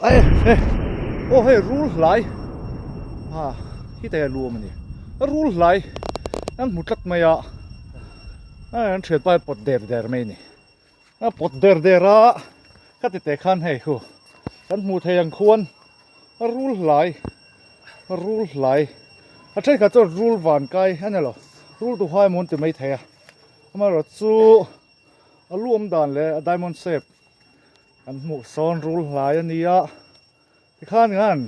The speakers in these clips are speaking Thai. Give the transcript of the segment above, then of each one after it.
ไอ้โอ้เฮ้ยรู้หลายที่แต่รวมมันนี่รู้หลายนั่นหมุดลัดมาอ่ะนั่นเฉียดไปปดเดร์ไม่นี่ปดเดร์อ่ะก็ติดแต่ขันให้คู่นั่นหมุดให้ยังควรรู้หลายใช่ก็จะรู้หวานไกลอันนี้หรอรู้ตัวห้อยมันจะไม่เท่มาเราสู้รวมด่านเลยไดมอนด์เซฟอันหมุดซ้อนรู้หลายอันนี้อ่ะที่ข้างนั้น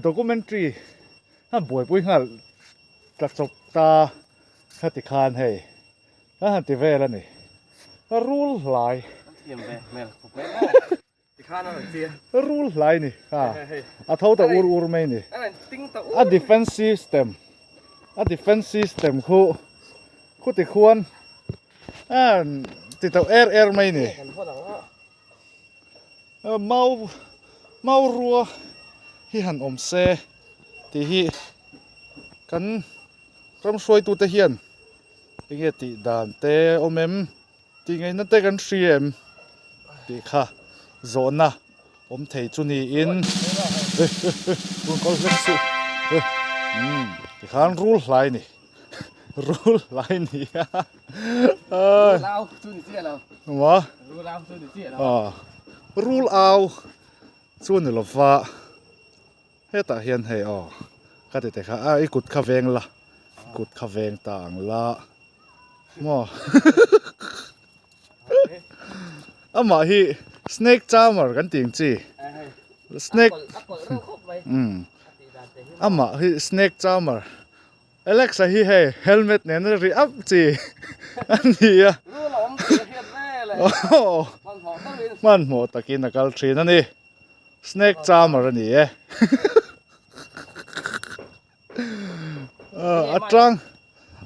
ด็อกคิวเมนทรีบ่อยปุ้ยกระจกตาขัดติคานให้หันติเวแล้วนี่รู้หลายเทียมไปแม่ผมไม่ติคานอะไรเสียรู้หลายนี่เท่าแต่อูร์ไม่นี่defense systemคู่ติควรติดตัวแอร์ไม่นี่เมารัวที่หันเซที่ฮีกันรำสวยตัวเทียนที่เงติดานเตอมที่ไงนั่นเตกันเชียมที่ค่ะโซนนะเทจุนีอินคุณก็เล่นสุที่ข้างรู้หลายนี่รู้หลายนี่เราจุนีเสียเราวะรู้เราจุนีเสียเรารู้เอาส่วนหนึ่งละฟ้าเฮ้ยแต่เห็นให้ก็แต่ค่ะไอ้กุดข้าเวงละกุดข้าเวงต่างละมั่วมาฮี snake charmer กันจริงจี snake มาฮี snake charmer Alexa ฮีให้ helmet เนี่ยนั่นรีอัพจีอันนี้รู้หลอมเสียเทียบแน่เลยมันหมดตะกินนักการทรีนั่นนี่ snake charmer นี่อัตรัง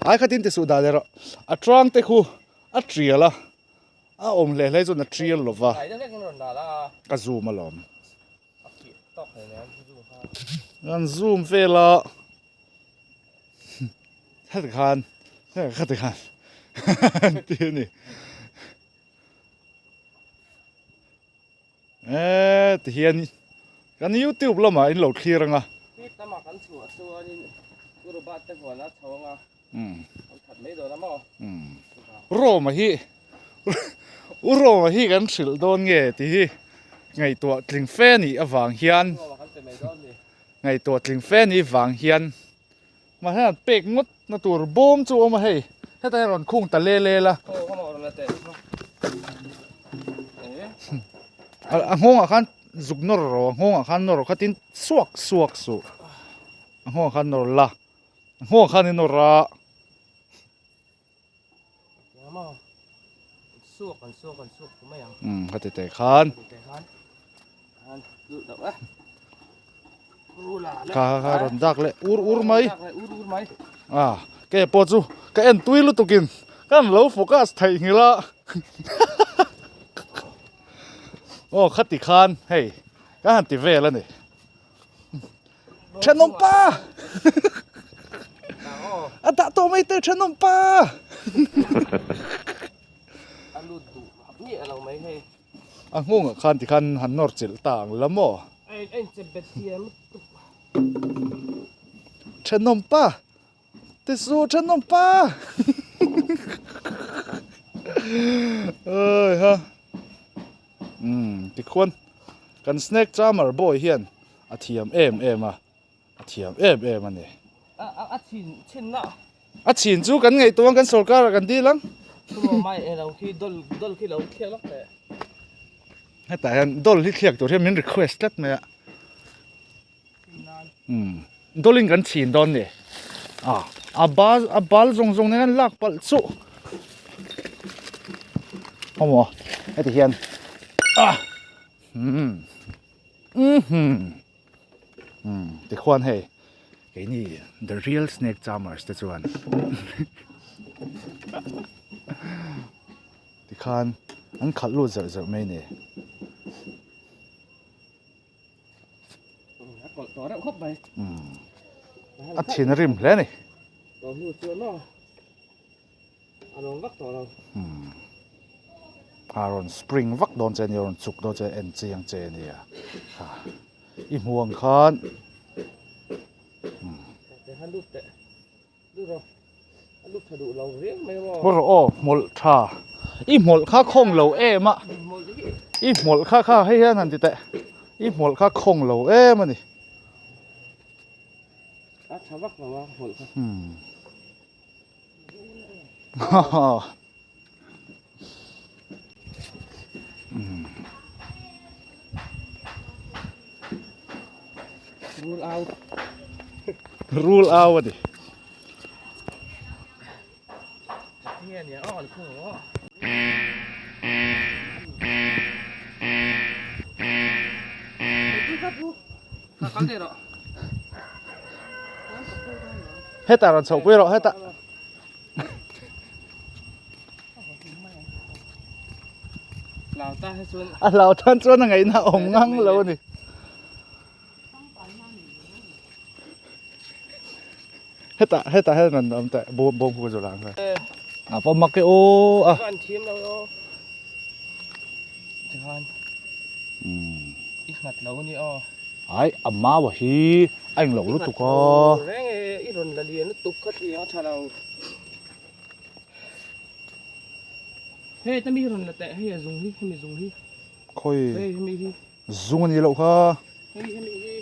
ไอ้ขัดินเตสุดาเลยละอัตรังเตคูอัตรีละเล่จนอัตรีลวะก็ซูมมาลอมงั้นซูมเฟล่ะขัดขันที่นี่ที่เฮียนกันยูทูบละมั้ยโหลดคลีร์งนี่ตมากันชัวนี่กูรู้บ้านแต่หัวนัดชงถัดไม่โดนแล้วมั้งโรมาฮีกันสิลโดนเงที่ไงตัวกลิ่งเฟนี่วางเฮียนไงตัวกลิ่งเฟนี่วางเฮียนมาให้เป๊กงดนาตัวบอมจูมาให้แต่รอนคุ้งตะเล่ละห้องขันจุกนอร์ห้องขันนอร์ขัดินสวกสุห้องขันนอร์ละห้องขันนอร์สวกไม่ยังขัดแต่ขันข้ารอนดักเลยอูร์ไหมแกปวดจูแกเอ็นตุยลุตุกินกันเราโฟกัสไทยงี้ละขัดติคานเฮ้ยก็หันติเวแล้วนี่ฉันนมป้าตาโตไม่เตะฉันนมป้านี่เราไม่ให้งงคันติคันหันนอร์จิลต่างละมั้งไอ้เจ็บเบ็ดเทียมฉันนมป้าแต่สู้ฉันนมป้าฮะติควรกันสแน็คจามร์บอยเฮียนอาทิมอาทิมมันนี่ชินนะชินจูกันไงตัวกันโซลการกันดีลังไม่เราคิดดอลคิดเราเคียร์แล้วแต่ดอลที่เคียร์ตัวที่มันรีเควสต์ไหมดอลลิงกันชินดอนนี่บาลจงเนี่ยกันลักบาลสู้โอ้โหไอ้ที่เฮียนติควรให้ไอ้นี่ the real snake charmers แต่ส่วนติคันอันขัดรูดเจอไม่เนี่ยต่อแล้วครบไปชินริมแล้วนี่ต่อหูเชือเนาะอันนั้นวักต่อเรา Aaron spring vak don chen yon chuk do che en chiang che nia ha I muang khan แต่ฮันลูกแต่ดูเราฮันลูกถะดุเราเรียงไม่ว่า บ่รอหมลทาIหมลค่าคงเหลาเอมะ หมดที่ Iหมลค่าให้นั่นติแต่Iหมลค่าคงเหลาเอมะนี่ ชาวบ้านบอกว่าหมดครับ rule out rule out ดิ เนี่ยอ่อนคือว่าครับลูกเขาเดี๋ยว hết ta rồi sầu quê rồi hết ta เราตาให้ชวน à lão thân cho nó ngày nào ổng ngang lâu nè hết ta hết mình ông tại bông bông rồi làm rồi à phong mặc cái ô à อันทีมเราจะทานอีกหมัดเรานี่อ๋อ ai amma wa hi anh lẩu lúc tụi co แรงอีรอนละเลียนตุกขัดเลียงชาเราเฮ้ยถ้ามีรอนละแต่ให้ซุงฮีให้มีซุงฮี khôi เฮ้ยให้มีฮี dung gì lẩu kha เฮ้ยให้มีฮี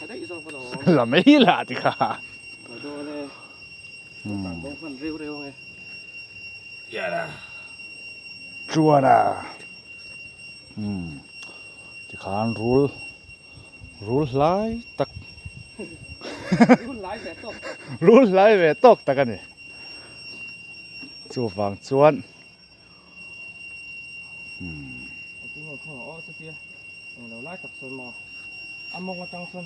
จะได้อีสองคนหรอ là mấy là thì cả โดนเลยต่างบงคนเร็วๆไงอย่านะ chua nè thì khán rule lại tắc รุ่นหลายแต่ตก rule lại về tóc tắc anh chu vàng chuan ที่หัวข้ออ๋อจะเตี้ยเราไล่กับส่วนมาอามองจังส่วน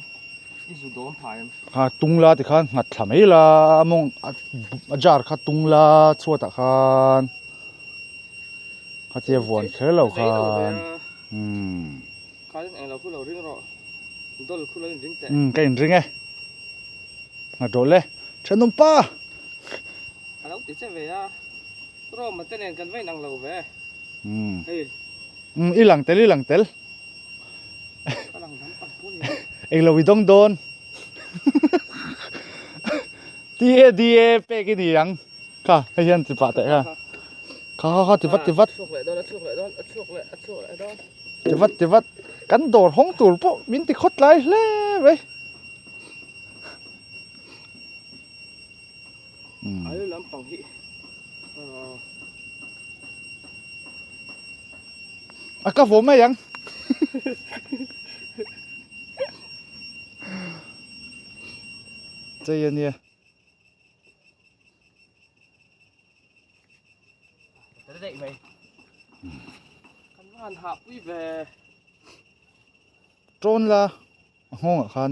อีสุดโดนถ่าย ha tung la thì khan ngặt thầm ấy là mong jar kha tung la chua ta khan kha che von kher lo khan เขาเองเราพูดเราเรื่องเราโดนพูดเราเรื่องแต่ cái ring ấy ngặt đồ le chân nông pa เราติดใจเวียรอมาเต้นกันไว้นั่งเราเว้ยเฮ้ย y lằng tel กำลังทำปัดพูด anh lo vi dong don die pe cái gì yang kha hay hiện thì phải kha kha thì vắt ช่วงเลยโดนช่วงเลยโดนช่วงเลยโดน thì vắt cắn đồ hóng tủ po min thì khót lại le vậy ไอ้ลำปังฮีà có vốn mấy yang chơi gì nè จะได้ไหมคันว่านหับวิเว trôn là hông à khan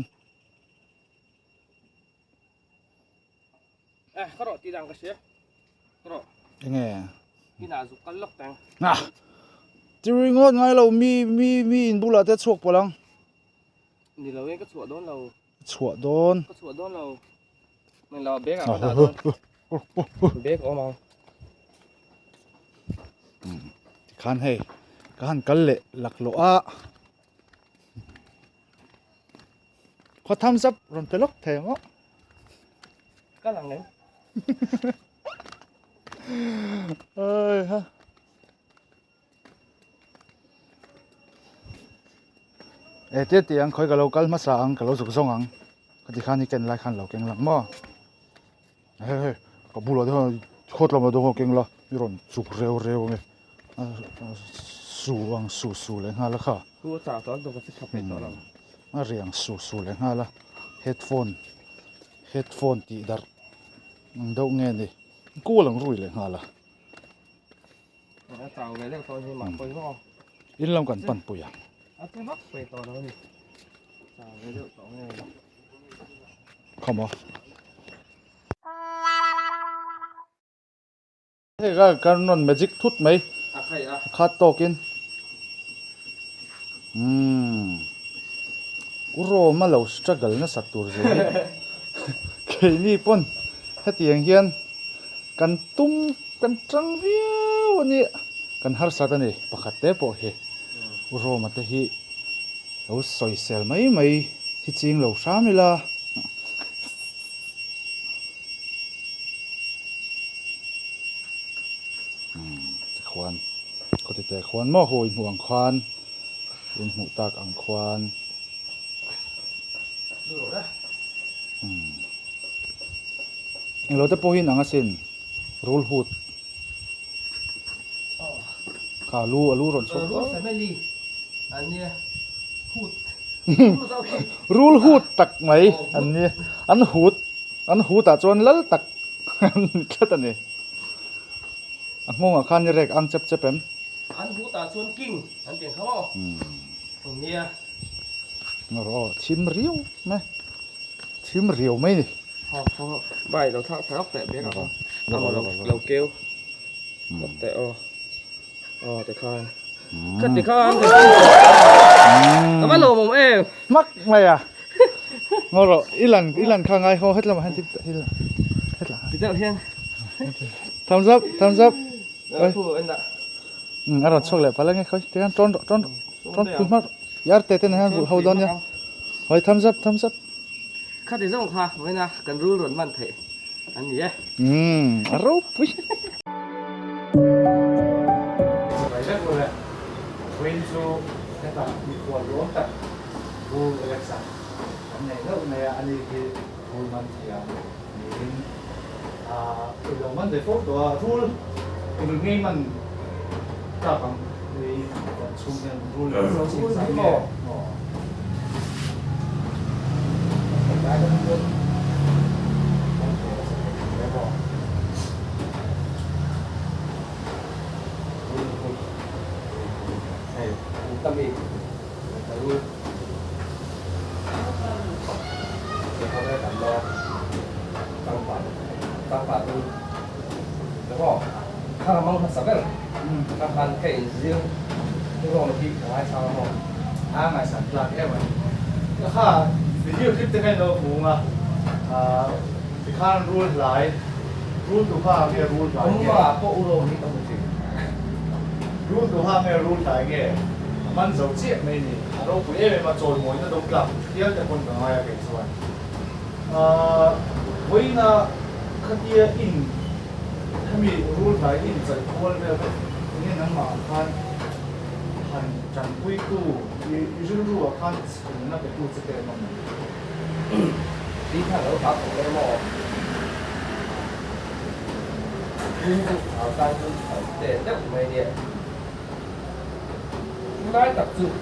เขารอตีดังกันเสียรอ nghe ที่น่าสุกันล็อกแตง à chỉ ngon ngay lâu mi in bula tết chuộc bao lăng นี่เราเองก็สวดโดนเรา chuộc đôn ก็สวดโดนเรามันเราเบรกอ่ะก็ด่าโดนเบรกออกมา khan hay khan cắn lệ lạc lộ á có tham gia rồi tới lúc thèm á ก็หลังไหน ơi ha ê tiết tiếng khói cả lâu cắn mất sáng cả lâu sụp sông ăn cái gì khan đi kèn lại khan lâu kèn lặng mà ê có bù là thôi khốt lắm mà đâu có kèn là rồi sụp rêu nghe su lên ha là khá กูจ่าตอนตัวก็จะขับไปต่อเรา mà riêng su lên ha là headphone tí dar đâu nghe đi cua lằng rủi lên ha là จ่าไปเรื่องตอนนี้หมาไปก็ in lòng cầnปั่นปุ๋ย เอาไปวักไปต่อเรานี่จ่าไปเรื่องต่อไง không à thế cái non magic thút mấy ใครอ่ะ khát to kín uro mà lâu struggle nó sạch tur rồi cái này pon hết tiếng hiền cần tung cần trăng viêu này kan har satani pakhat te po he uro mate hi lo soi sel mai hi ching lo shamila khwan ko ti te khwan mo hoi mu ang khwan in mu tak ang khwan eng lo te po hin anga sin rul hut ka lu alu ron chok Rule family อันนี้ฮูด rul hut tak mai an ni an hut ta chon lal tak khat ani angong a khan rek ang chep chepem อันฮูตาชวนกิ้งอันเปียงเขาตรงนี้ ngoro thim riu me thim riu mai ni ใบเราทักทักแต่เบี้ยกับเราเกลียวแต่แต่ข้างคัดติข้างแต่ว่าโลผมเอง mak mai à ngoro ilan kha ngai ho het la han tip het la ติดแล้วเพียง thumbs up เอ้ยผู้อันน่ะ aron chok le pala nge khoi tian ton phu mar yar te ten han ho don ya hoi thumbs up คัดติดส่งค่ะไว้นะกันรู้หล่นมันเถอะอันนี้ aro pui ไปเรื่องเลย wen chu ta mi ko lo ta ru alexa an nei lo nei ani ki ru man thia ni lo man de fo to rule ru ngai man ta bang ni chung yan rule so chi sa meได้กันเพิ่นได้บ่ให้ตำอีกแต่รู้เขาได้กันรอตั้งฝาดูแล้วก็ข้ามังสับเป็นข้าพันแค่อินเดียที่รองที่หายชาวมอง mai san plak em kha video clip te kai no hunga ti khan rule lai rule tu kha me rule ผ lai มว่าพวกอุโรนี่ต้องจริง rule tu kha me rule lai ge man zo che mai ni aro pu e ma choi moi na dong klap tial te kon ka ya ke so voina khatia in thami rule lai in chai khol me ni nang ma khan han chan pui tu usually ru khan na pe tu che te ma ที่ข้าเราพักของเราหมอรู้เอาการรู้แต่เจ้าไม่เนี่ยได้ตัดจุด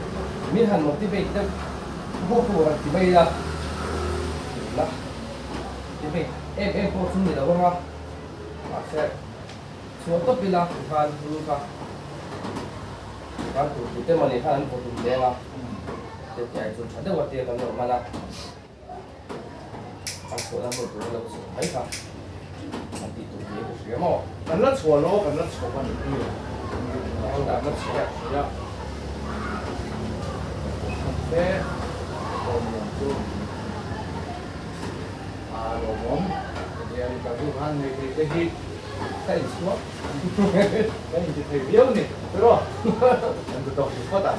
มีหันหมดที่ไปเจ้าพวกผู้ที่ไปละนะที่ไปพวกสุ่มนี่เราว่าอาเซ่ส่วนตัวปีละการรู้ค่ะการถูกเต็มมันนี่ข้านั้นพวกสุ่มเด้งอ่ะเด็กใหญ่สุดแต่ว่าเตี้ยกันหน่อยมาละอันส่วนนั้นผมเราสุดท้ายครับอันที่ตัวนี้ก็เสียหมอ kan la chua lo kan la chua kan ni เอาดาบมาเสีย ya te lo mom tu lo mom dia ni ka tu han ni te hi ใช่ชัว kan ni te bio ni pero kan tu to ko tan